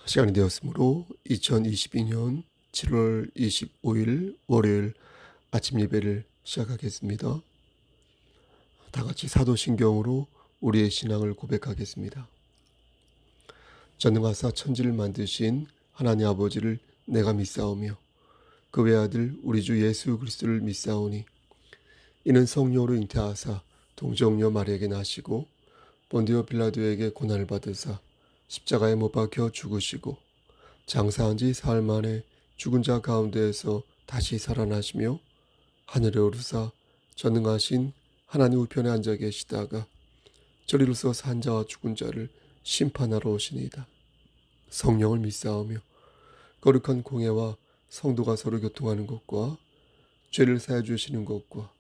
시간이 되었으므로 2022년 7월 25일 월요일 아침 예배를 시작하겠습니다. 다 같이 사도신경으로 우리의 신앙을 고백하겠습니다. 전능하사 천지를 만드신 하나님 아버지를 내가 믿사오며 그 외아들 우리 주 예수 그리스도를 믿사오니 이는 성령으로 잉태하사 동정녀 마리아에게 나시고 본디오 빌라도에게 고난을 받으사 십자가에 못 박혀 죽으시고 장사한 지 사흘 만에 죽은 자 가운데에서 다시 살아나시며 하늘에 오르사 전능하신 하나님 우편에 앉아 계시다가 저리로서 산 자와 죽은 자를 심판하러 오시니이다. 성령을 믿사오며 거룩한 공예와 성도가 서로 교통하는 것과 죄를 사해 주시는 것과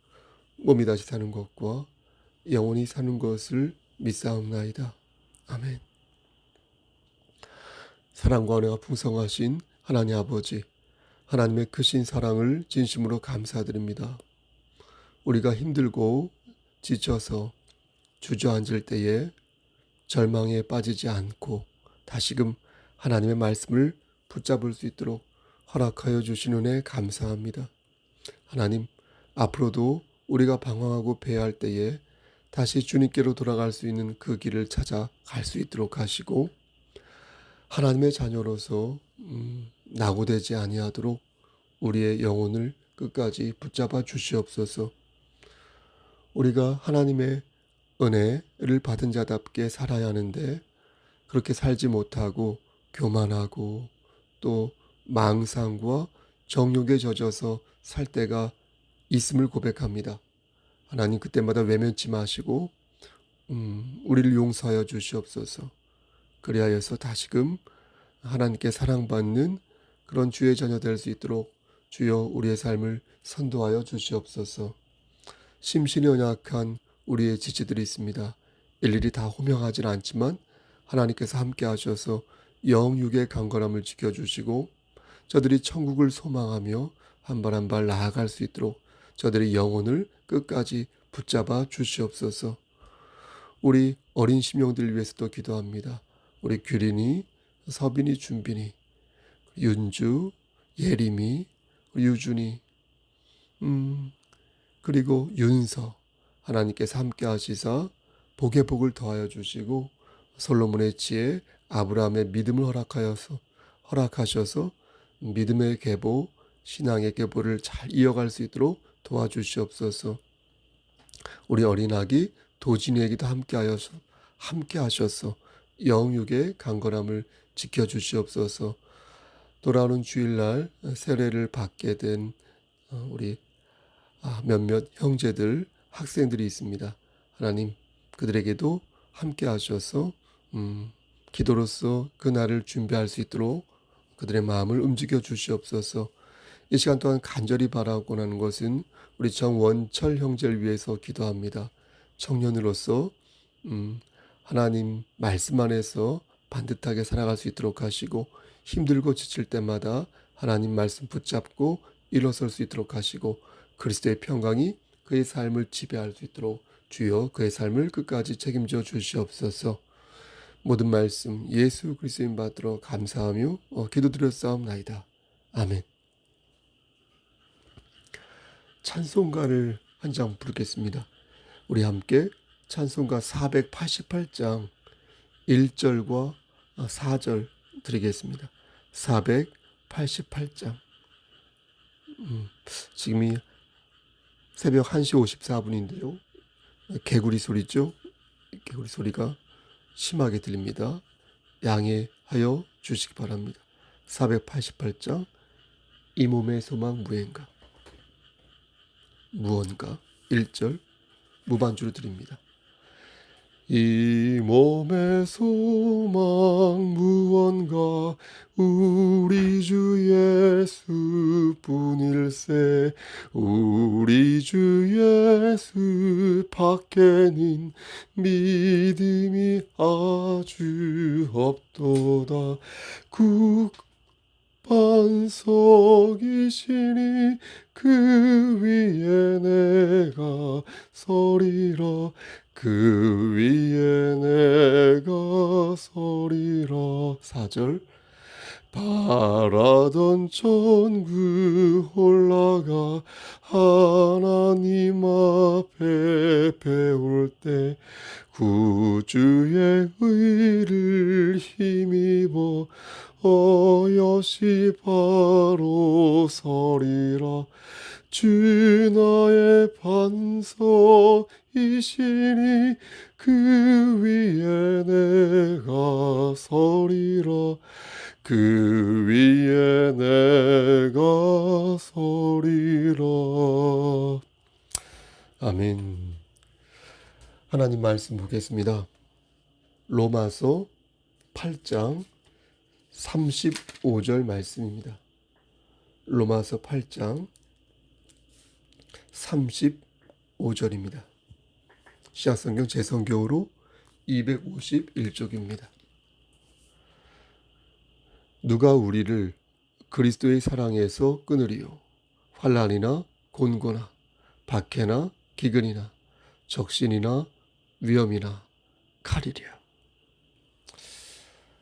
몸이 다시 사는 것과 영원히 사는 것을 믿사옵나이다. 아멘. 사랑과 은혜가 풍성하신 하나님 아버지, 하나님의 크신 사랑을 진심으로 감사드립니다. 우리가 힘들고 지쳐서 주저앉을 때에 절망에 빠지지 않고 다시금 하나님의 말씀을 붙잡을 수 있도록 허락하여 주신 은혜 감사합니다. 하나님, 앞으로도 우리가 방황하고 배회할 때에 다시 주님께로 돌아갈 수 있는 그 길을 찾아 갈 수 있도록 하시고 하나님의 자녀로서 낙오되지 아니하도록 우리의 영혼을 끝까지 붙잡아 주시옵소서. 우리가 하나님의 은혜를 받은 자답게 살아야 하는데 그렇게 살지 못하고 교만하고 또 망상과 정욕에 젖어서 살 때가 있음을 고백합니다. 하나님 그때마다 외면치 마시고 우리를 용서하여 주시옵소서. 그리하여서 다시금 하나님께 사랑받는 그런 주의 자녀 될 수 있도록 주여 우리의 삶을 선도하여 주시옵소서. 심신이 연약한 우리의 지체들이 있습니다. 일일이 다 호명하진 않지만 하나님께서 함께 하셔서 영육의 강건함을 지켜주시고 저들이 천국을 소망하며 한 발 한 발 나아갈 수 있도록 저들의 영혼을 끝까지 붙잡아 주시옵소서. 우리 어린 심령들 위해서도 기도합니다. 우리 규린이, 서빈이, 준빈이, 윤주, 예림이, 유준이, 그리고 윤서 하나님께서 함께 하시사 복의 복을 더하여 주시고 솔로몬의 지혜 아브라함의 믿음을 허락하셔서 믿음의 계보, 신앙의 계보를 잘 이어갈 수 있도록 도와주시옵소서. 우리 어린아기 도진이에게도 함께 하셔서 영육의 강건함을 지켜주시옵소서. 돌아오는 주일날 세례를 받게 된 우리 몇몇 형제들, 학생들이 있습니다. 하나님 그들에게도 함께 하셔서 기도로서 그 날을 준비할 수 있도록 그들의 마음을 움직여 주시옵소서. 이 시간 동안 간절히 바라고 하는 것은 우리 정원철 형제를 위해서 기도합니다. 청년으로서 하나님 말씀 안에서 반듯하게 살아갈 수 있도록 하시고 힘들고 지칠 때마다 하나님 말씀 붙잡고 일어설 수 있도록 하시고 그리스도의 평강이 그의 삶을 지배할 수 있도록 주여 그의 삶을 끝까지 책임져 주시옵소서. 모든 말씀 예수 그리스도인 받들어 감사하며 기도드렸사옵나이다. 아멘. 찬송가를 한 장 부르겠습니다. 우리 함께 찬송가 488장 1절과 4절 드리겠습니다. 488장. 지금이 새벽 1시 54분인데요. 개구리 소리죠. 개구리 소리가 심하게 들립니다. 양해하여 주시기 바랍니다. 488장 이 몸의 소망 무언가 1절 무반주로 드립니다. 이 몸의 소망 무언가 우리 주 예수뿐일세. 우리 주 예수 밖에는 믿음이 아주 없도다. 반석이시니 그 위에 내가 서리라. 그 위에 내가 서리라. 4절 바라던 천국 올라가 하나님 앞에 배울 때 구주의 의를 힘입어 어여시 바로 서리라. 주 나의 반석이시니 그 위에 내가 서리라. 그 위에 내가 서리라. 아멘. 하나님 말씀 보겠습니다. 로마서 8장 35절 말씀입니다. 로마서 8장 35절입니다. 신약성경 재성경으로 251쪽입니다. 누가 우리를 그리스도의 사랑에서 끊으리요? 환난이나 곤고나 박해나 기근이나 적신이나 위험이나 칼이랴.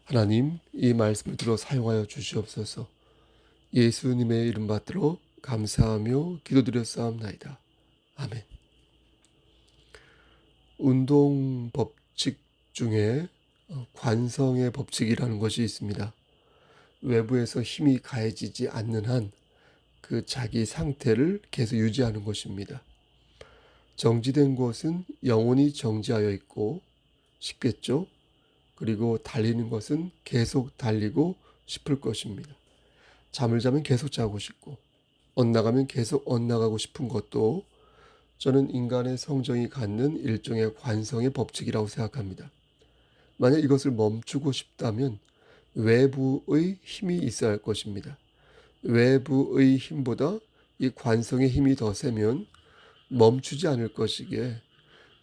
하나님, 이 말씀을 들어 사용하여 주시옵소서. 예수님의 이름 받들어 감사하며 기도드렸사옵나이다. 아멘. 운동 법칙 중에 관성의 법칙이라는 것이 있습니다. 외부에서 힘이 가해지지 않는 한 그 자기 상태를 계속 유지하는 것입니다. 정지된 것은 영원히 정지하여 있고 싶겠죠. 그리고 달리는 것은 계속 달리고 싶을 것입니다. 잠을 자면 계속 자고 싶고 엇나가면 계속 엇나가고 싶은 것도 저는 인간의 성정이 갖는 일종의 관성의 법칙이라고 생각합니다. 만약 이것을 멈추고 싶다면 외부의 힘이 있어야 할 것입니다. 외부의 힘보다 이 관성의 힘이 더 세면 멈추지 않을 것이기에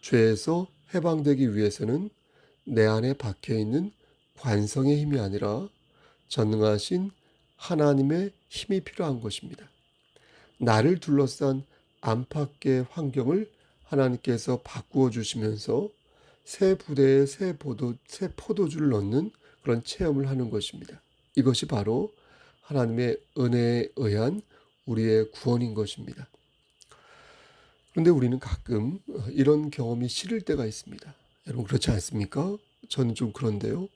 죄에서 해방되기 위해서는 내 안에 박혀있는 관성의 힘이 아니라 전능하신 하나님의 힘이 필요한 것입니다. 나를 둘러싼 안팎의 환경을 하나님께서 바꾸어 주시면서 새 부대에 새 포도주를 넣는 그런 체험을 하는 것입니다. 이것이 바로 하나님의 은혜에 의한 우리의 구원인 것입니다. 그런데 우리는 가끔 이런 경험이 싫을 때가 있습니다. 여러분 그렇지 않습니까? 저는 좀 그런데요.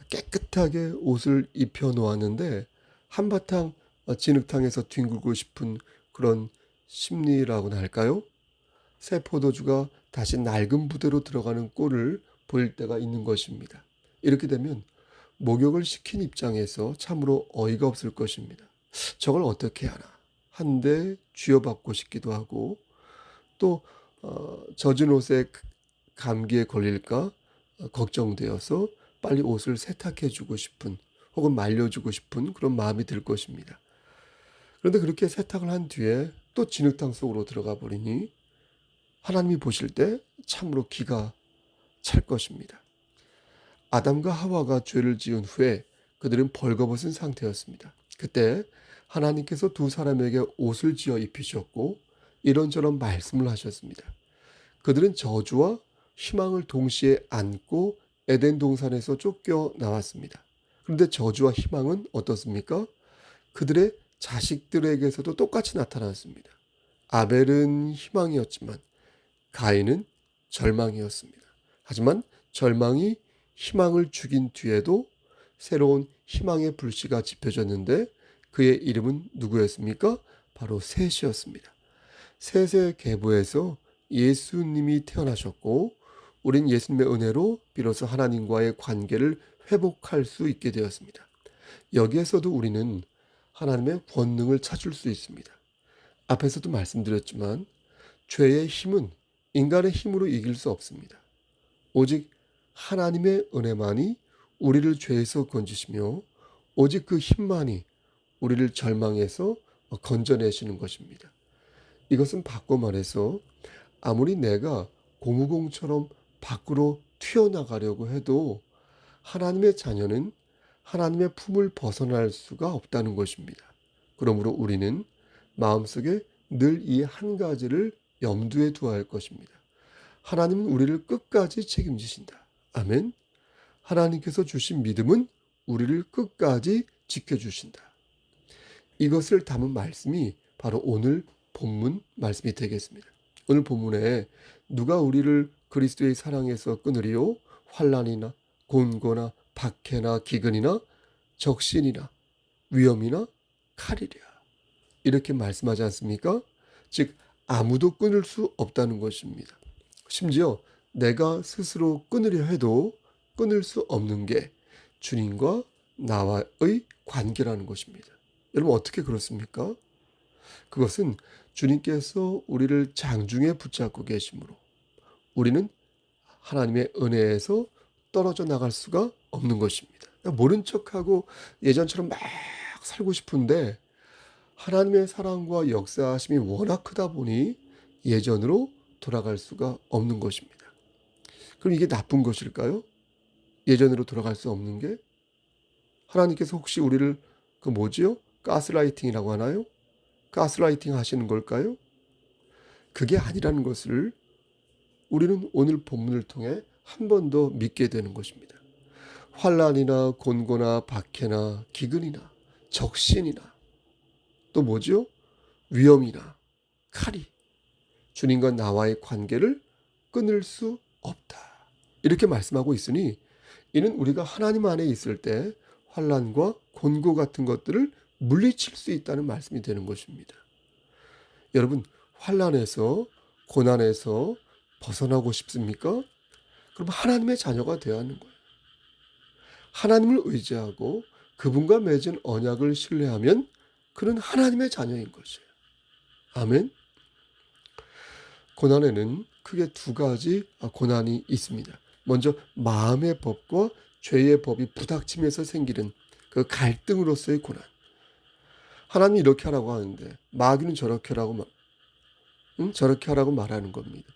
깨끗하게 옷을 입혀 놓았는데 한바탕 진흙탕에서 뒹굴고 싶은 그런 심리라고나 할까요? 새 포도주가 다시 낡은 부대로 들어가는 꼴을 보일 때가 있는 것입니다. 이렇게 되면 목욕을 시킨 입장에서 참으로 어이가 없을 것입니다. 저걸 어떻게 하나 한데 쥐어받고 싶기도 하고 또 젖은 옷에 감기에 걸릴까 걱정되어서 빨리 옷을 세탁해주고 싶은 혹은 말려주고 싶은 그런 마음이 들 것입니다. 그런데 그렇게 세탁을 한 뒤에 또 진흙탕 속으로 들어가 버리니 하나님이 보실 때 참으로 기가 찰 것입니다. 아담과 하와가 죄를 지은 후에 그들은 벌거벗은 상태였습니다. 그때 하나님께서 두 사람에게 옷을 지어 입히셨고 이런저런 말씀을 하셨습니다. 그들은 저주와 희망을 동시에 안고 에덴 동산에서 쫓겨 나왔습니다. 그런데 저주와 희망은 어떻습니까? 그들의 자식들에게서도 똑같이 나타났습니다. 아벨은 희망이었지만 가인은 절망이었습니다. 하지만 절망이 희망을 죽인 뒤에도 새로운 희망의 불씨가 지펴졌는데 그의 이름은 누구였습니까? 바로 셋이었습니다. 셋의 계보에서 예수님이 태어나셨고 우린 예수님의 은혜로 비로소 하나님과의 관계를 회복할 수 있게 되었습니다. 여기에서도 우리는 하나님의 권능을 찾을 수 있습니다. 앞에서도 말씀드렸지만 죄의 힘은 인간의 힘으로 이길 수 없습니다. 오직 하나님의 은혜만이 우리를 죄에서 건지시며 오직 그 힘만이 우리를 절망에서 건져내시는 것입니다. 이것은 바꿔 말해서 아무리 내가 고무공처럼 밖으로 튀어나가려고 해도 하나님의 자녀는 하나님의 품을 벗어날 수가 없다는 것입니다. 그러므로 우리는 마음속에 늘 이 한 가지를 염두에 두어야 할 것입니다. 하나님은 우리를 끝까지 책임지신다. 아멘. 하나님께서 주신 믿음은 우리를 끝까지 지켜주신다. 이것을 담은 말씀이 바로 오늘 본문 말씀이 되겠습니다. 오늘 본문에 누가 우리를 그리스도의 사랑에서 끊으리요? 환난이나 곤고나 박해나 기근이나 적신이나 위험이나 칼이랴. 이렇게 말씀하지 않습니까? 즉 아무도 끊을 수 없다는 것입니다. 심지어 내가 스스로 끊으려 해도 끊을 수 없는 게 주님과 나와의 관계라는 것입니다. 여러분 어떻게 그렇습니까? 그것은 주님께서 우리를 장중에 붙잡고 계심으로 우리는 하나님의 은혜에서 떨어져 나갈 수가 없는 것입니다. 모른 척하고 예전처럼 막 살고 싶은데 하나님의 사랑과 역사하심이 워낙 크다 보니 예전으로 돌아갈 수가 없는 것입니다. 그럼 이게 나쁜 것일까요? 예전으로 돌아갈 수 없는 게? 하나님께서 혹시 우리를 그 뭐지요? 가스라이팅이라고 하나요? 가스라이팅 하시는 걸까요? 그게 아니라는 것을 우리는 오늘 본문을 통해 한 번 더 믿게 되는 것입니다. 환난이나 곤고나 박해나 기근이나 적신이나 또 뭐죠? 위험이나 칼이 주님과 나와의 관계를 끊을 수 없다. 이렇게 말씀하고 있으니 이는 우리가 하나님 안에 있을 때 환난과 곤고 같은 것들을 물리칠 수 있다는 말씀이 되는 것입니다. 여러분 환난에서 고난에서 벗어나고 싶습니까? 그럼 하나님의 자녀가 되어야 하는 거예요. 하나님을 의지하고 그분과 맺은 언약을 신뢰하면 그는 하나님의 자녀인 것이에요. 아멘. 고난에는 크게 두 가지 고난이 있습니다. 먼저 마음의 법과 죄의 법이 부닥치면서 생기는 그 갈등으로서의 고난. 하나님이 이렇게 하라고 하는데 마귀는 저렇게 하라고 말하는 겁니다.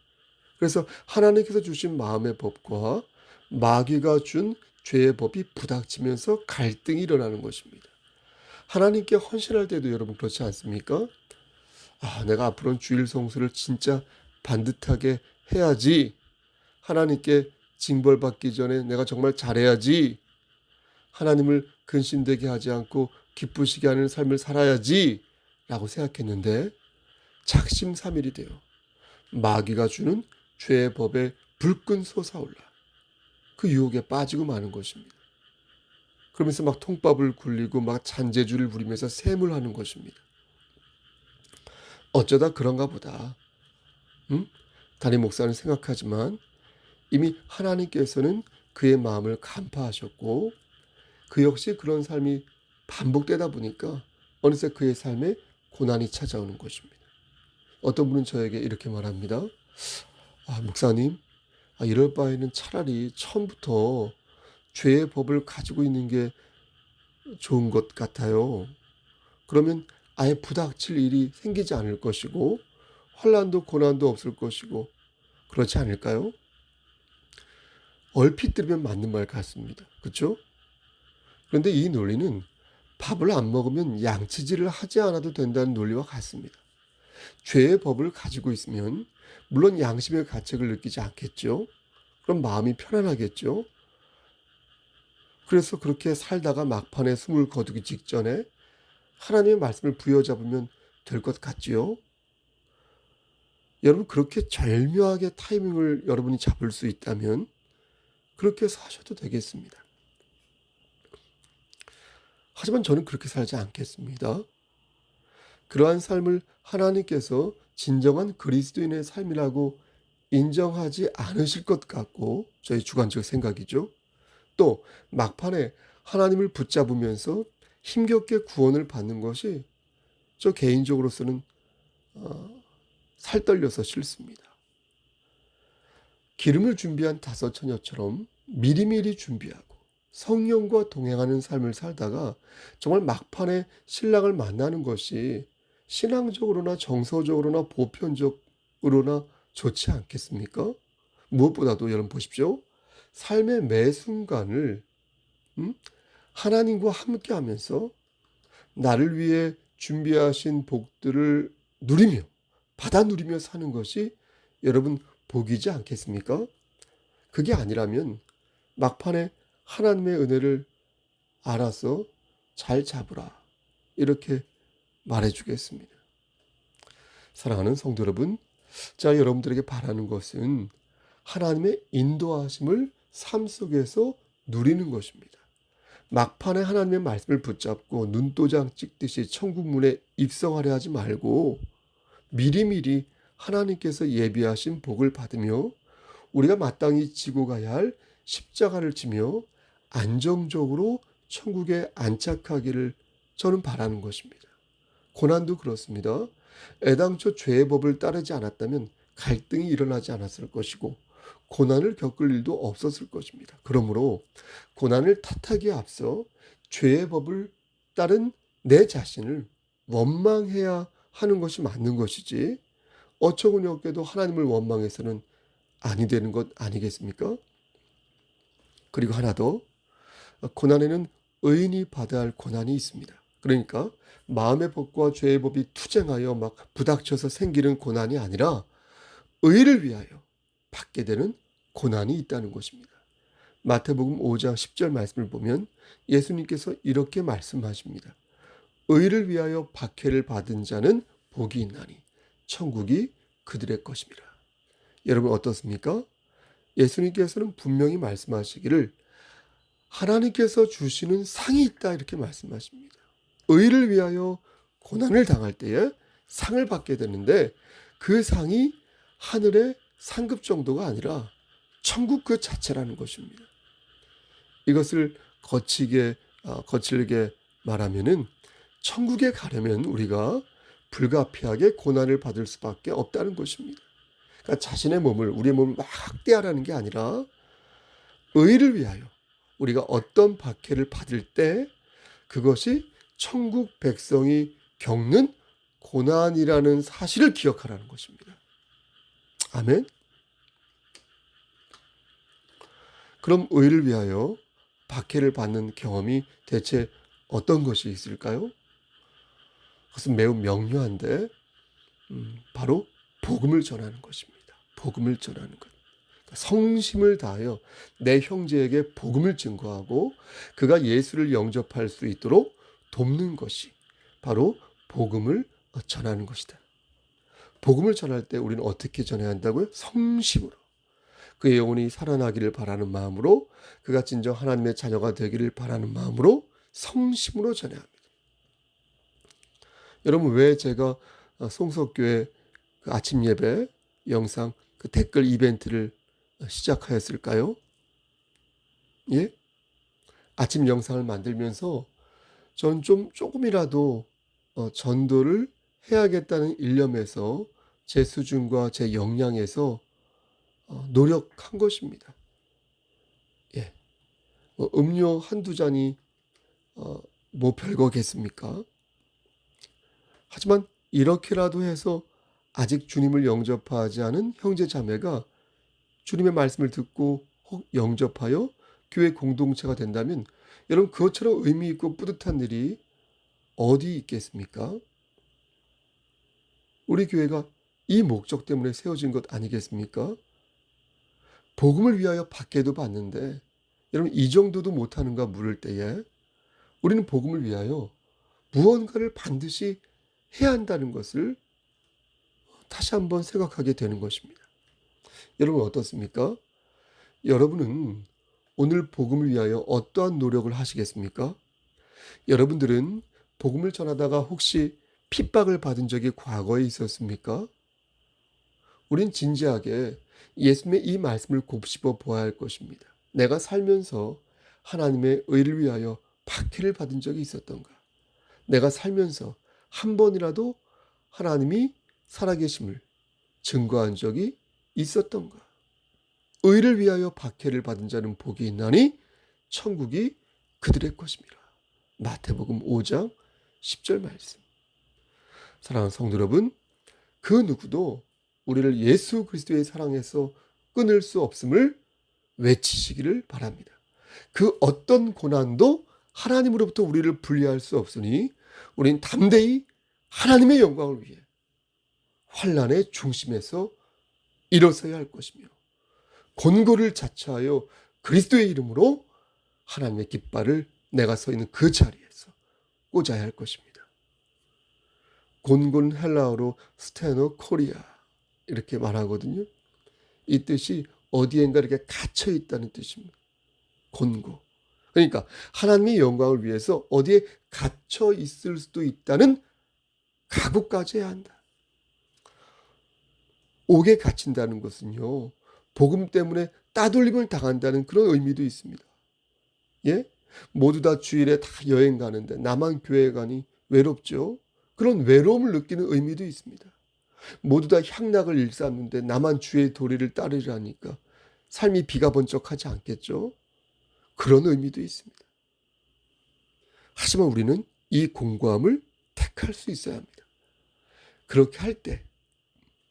그래서 하나님께서 주신 마음의 법과 마귀가 준 죄의 법이 부닥치면서 갈등이 일어나는 것입니다. 하나님께 헌신할 때도 여러분 그렇지 않습니까? 내가 앞으로는 주일 성수를 진짜 반듯하게 해야지. 하나님께 징벌받기 전에 내가 정말 잘해야지. 하나님을 근심되게 하지 않고 기쁘시게 하는 삶을 살아야지 라고 생각했는데 작심삼일이 돼요. 마귀가 주는 죄의 법에 불끈 솟아올라 그 유혹에 빠지고 마는 것입니다. 그러면서 막 통밥을 굴리고 막 잔재주를 부리면서 셈을 하는 것입니다. 어쩌다 그런가 보다. 담임 목사는 생각하지만 이미 하나님께서는 그의 마음을 간파하셨고 그 역시 그런 삶이 반복되다 보니까 어느새 그의 삶에 고난이 찾아오는 것입니다. 어떤 분은 저에게 이렇게 말합니다. 목사님, 이럴 바에는 차라리 처음부터 죄의 법을 가지고 있는 게 좋은 것 같아요. 그러면 아예 부닥칠 일이 생기지 않을 것이고 환난도 고난도 없을 것이고 그렇지 않을까요? 얼핏 들으면 맞는 말 같습니다. 그렇죠? 그런데 이 논리는 밥을 안 먹으면 양치질을 하지 않아도 된다는 논리와 같습니다. 죄의 법을 가지고 있으면 물론 양심의 가책을 느끼지 않겠죠. 그럼 마음이 편안하겠죠. 그래서 그렇게 살다가 막판에 숨을 거두기 직전에 하나님의 말씀을 부여잡으면 될 것 같지요. 여러분 그렇게 절묘하게 타이밍을 여러분이 잡을 수 있다면 그렇게 사셔도 되겠습니다. 하지만 저는 그렇게 살지 않겠습니다. 그러한 삶을 하나님께서 진정한 그리스도인의 삶이라고 인정하지 않으실 것 같고 저희 주관적 생각이죠. 또 막판에 하나님을 붙잡으면서 힘겹게 구원을 받는 것이 저 개인적으로서는 살떨려서 싫습니다. 기름을 준비한 다섯 처녀처럼 미리미리 준비하고 성령과 동행하는 삶을 살다가 정말 막판에 신랑을 만나는 것이 신앙적으로나 정서적으로나 보편적으로나 좋지 않겠습니까? 무엇보다도 여러분 보십시오. 삶의 매 순간을 하나님과 함께 하면서 나를 위해 준비하신 복들을 누리며 받아 누리며 사는 것이 여러분 복이지 않겠습니까? 그게 아니라면 막판에 하나님의 은혜를 알아서 잘 잡으라. 이렇게 말해주겠습니다. 사랑하는 성도 여러분, 자, 여러분들에게 바라는 것은 하나님의 인도하심을 삶 속에서 누리는 것입니다. 막판에 하나님의 말씀을 붙잡고 눈도장 찍듯이 천국 문에 입성하려 하지 말고 미리미리 하나님께서 예비하신 복을 받으며 우리가 마땅히 지고 가야 할 십자가를 지며 안정적으로 천국에 안착하기를 저는 바라는 것입니다. 고난도 그렇습니다. 애당초 죄의 법을 따르지 않았다면 갈등이 일어나지 않았을 것이고 고난을 겪을 일도 없었을 것입니다. 그러므로 고난을 탓하기에 앞서 죄의 법을 따른 내 자신을 원망해야 하는 것이 맞는 것이지 어처구니 없게도 하나님을 원망해서는 아니 되는 것 아니겠습니까? 그리고 하나 더, 고난에는 의인이 받아야 할 고난이 있습니다. 그러니까 마음의 법과 죄의 법이 투쟁하여 막 부닥쳐서 생기는 고난이 아니라 의를 위하여 받게 되는 고난이 있다는 것입니다. 마태복음 5장 10절 말씀을 보면 예수님께서 이렇게 말씀하십니다. 의를 위하여 박해를 받은 자는 복이 있나니 천국이 그들의 것입니다. 여러분 어떻습니까? 예수님께서는 분명히 말씀하시기를 하나님께서 주시는 상이 있다 이렇게 말씀하십니다. 의를 위하여 고난을 당할 때에 상을 받게 되는데 그 상이 하늘의 상급 정도가 아니라 천국 그 자체라는 것입니다. 이것을 거칠게 말하면은 천국에 가려면 우리가 불가피하게 고난을 받을 수밖에 없다는 것입니다. 그러니까 자신의 몸을, 우리의 몸을 막 학대하라는 게 아니라 의를 위하여 우리가 어떤 박해를 받을 때 그것이 천국 백성이 겪는 고난이라는 사실을 기억하라는 것입니다. 아멘. 그럼 의를 위하여 박해를 받는 경험이 대체 어떤 것이 있을까요? 그것은 매우 명료한데 바로 복음을 전하는 것입니다. 복음을 전하는 것. 성심을 다하여 내 형제에게 복음을 증거하고 그가 예수를 영접할 수 있도록 돕는 것이 바로 복음을 전하는 것이다. 복음을 전할 때 우리는 어떻게 전해야 한다고요? 성심으로. 그의 영혼이 살아나기를 바라는 마음으로, 그가 진정 하나님의 자녀가 되기를 바라는 마음으로 성심으로 전해야 합니다. 여러분, 왜 제가 송석교회 그 아침 예배 영상 그 댓글 이벤트를 시작하였을까요? 예? 아침 영상을 만들면서 저는 조금이라도 전도를 해야겠다는 일념에서 제 수준과 제 역량에서 노력한 것입니다. 예. 음료 한두 잔이 뭐 별거겠습니까? 하지만 이렇게라도 해서 아직 주님을 영접하지 않은 형제 자매가 주님의 말씀을 듣고 혹 영접하여 교회 공동체가 된다면 여러분 그것처럼 의미 있고 뿌듯한 일이 어디 있겠습니까? 우리 교회가 이 목적 때문에 세워진 것 아니겠습니까? 복음을 위하여 박해도 받는데 여러분 이 정도도 못하는가 물을 때에 우리는 복음을 위하여 무언가를 반드시 해야 한다는 것을 다시 한번 생각하게 되는 것입니다. 여러분 어떻습니까? 여러분은 오늘 복음을 위하여 어떠한 노력을 하시겠습니까? 여러분들은 복음을 전하다가 혹시 핍박을 받은 적이 과거에 있었습니까? 우린 진지하게 예수님의 이 말씀을 곱씹어 보아야 할 것입니다. 내가 살면서 하나님의 의를 위하여 박해를 받은 적이 있었던가? 내가 살면서 한 번이라도 하나님이 살아계심을 증거한 적이 있었던가? 의를 위하여 박해를 받은 자는 복이 있나니 천국이 그들의 것입니다. 마태복음 5장 10절 말씀. 사랑하는 성도 여러분, 그 누구도 우리를 예수 그리스도의 사랑에서 끊을 수 없음을 외치시기를 바랍니다. 그 어떤 고난도 하나님으로부터 우리를 분리할 수 없으니 우리는 담대히 하나님의 영광을 위해 환난의 중심에서 일어서야 할 것이며 곤고를 자처하여 그리스도의 이름으로 하나님의 깃발을 내가 서 있는 그 자리에서 꽂아야 할 것입니다. 곤곤 헬라어로 스테노 코리아 이렇게 말하거든요. 이 뜻이 어디엔가 이렇게 갇혀 있다는 뜻입니다. 곤고. 그러니까 하나님의 영광을 위해서 어디에 갇혀 있을 수도 있다는 각오까지 해야 한다. 옥에 갇힌다는 것은요, 복음 때문에 따돌림을 당한다는 그런 의미도 있습니다. 예? 모두 다 주일에 다 여행 가는데 나만 교회 가니 외롭죠. 그런 외로움을 느끼는 의미도 있습니다. 모두 다 향락을 일삼는데 나만 주의 도리를 따르려니까 삶이 비가 번쩍하지 않겠죠. 그런 의미도 있습니다. 하지만 우리는 이 공고함을 택할 수 있어야 합니다. 그렇게 할 때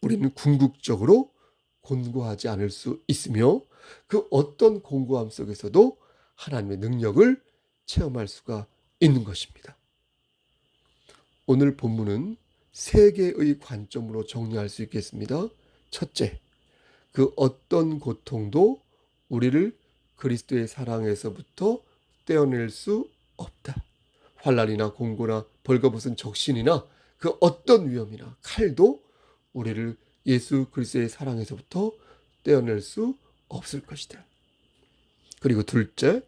우리는 궁극적으로 곤고하지 않을 수 있으며 그 어떤 공고함 속에서도 하나님의 능력을 체험할 수가 있는 것입니다. 오늘 본문은 세 개의 관점으로 정리할 수 있겠습니다. 첫째, 그 어떤 고통도 우리를 그리스도의 사랑에서부터 떼어낼 수 없다. 환난이나 공고나 벌거벗은 적신이나 그 어떤 위험이나 칼도 우리를 예수 그리스도의 사랑에서부터 떼어낼 수 없을 것이다. 그리고 둘째,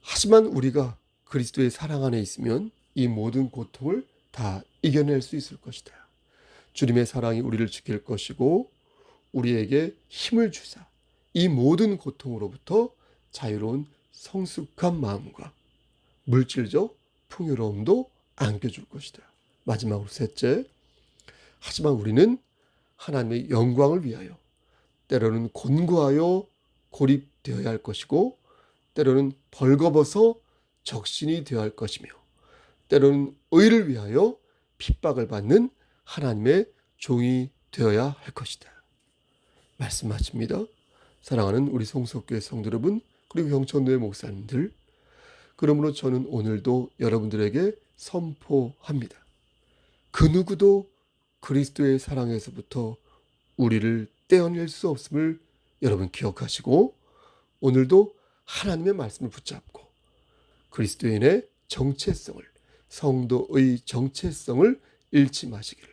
하지만 우리가 그리스도의 사랑 안에 있으면 이 모든 고통을 다 이겨낼 수 있을 것이다. 주님의 사랑이 우리를 지킬 것이고 우리에게 힘을 주사 이 모든 고통으로부터 자유로운 성숙한 마음과 물질적 풍요로움도 안겨줄 것이다. 마지막으로 셋째, 하지만 우리는 하나님의 영광을 위하여 때로는 곤고하여 고립되어야 할 것이고 때로는 벌거벗어 적신이 되어야 할 것이며 때로는 의를 위하여 핍박을 받는 하나님의 종이 되어야 할 것이다. 말씀 마칩니다. 사랑하는 우리 성속교회 성도 여러분, 그리고 경천도의 목사님들, 그러므로 저는 오늘도 여러분들에게 선포합니다. 그 누구도 그리스도의 사랑에서부터 우리를 떼어낼 수 없음을 여러분 기억하시고 오늘도 하나님의 말씀을 붙잡고 그리스도인의 정체성을, 성도의 정체성을 잃지 마시기를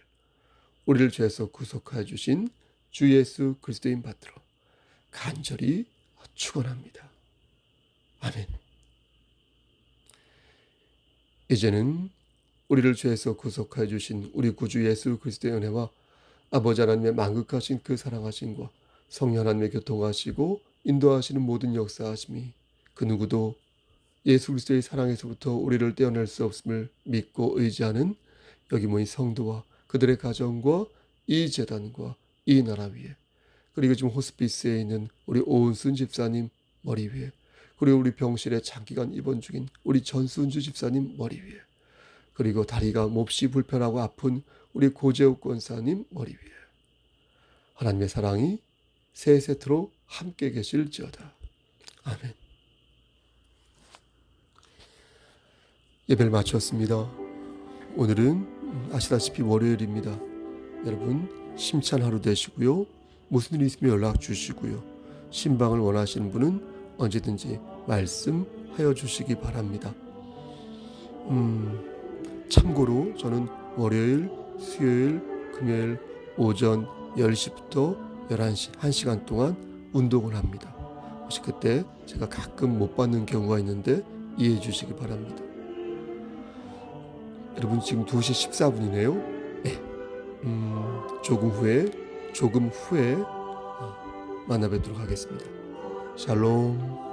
우리를 죄에서 구속하여 주신 주 예수 그리스도인 받들어 간절히 축원합니다. 아멘. 이제는 우리를 죄에서 구속하여 주신 우리 구주 예수 그리스도의 은혜와 아버지 하나님의 만극하신 그 사랑하심과 성령 하나님의 교통하시고 인도하시는 모든 역사하심이 그 누구도 예수 그리스도의 사랑에서부터 우리를 떼어낼 수 없음을 믿고 의지하는 여기 모인 성도와 그들의 가정과 이 재단과 이 나라 위에, 그리고 지금 호스피스에 있는 우리 오은순 집사님 머리 위에, 그리고 우리 병실에 장기간 입원 중인 우리 전순주 집사님 머리 위에, 그리고 다리가 몹시 불편하고 아픈 우리 고재욱 권사님 머리 위에 하나님의 사랑이 세세토록 함께 계실지어다. 아멘. 예배를 마쳤습니다. 오늘은 아시다시피 월요일입니다. 여러분 심찬 하루 되시고요. 무슨 일이 있으면 연락 주시고요. 신방을 원하시는 분은 언제든지 말씀하여 주시기 바랍니다. 참고로 저는 월요일, 수요일, 금요일 오전 10시부터 11시 1시간 동안 운동을 합니다. 혹시 그때 제가 가끔 못 받는 경우가 있는데 이해해 주시기 바랍니다. 여러분 지금 2시 14분이네요. 네. 조금 후에 만나 뵙도록 하겠습니다. 샬롬.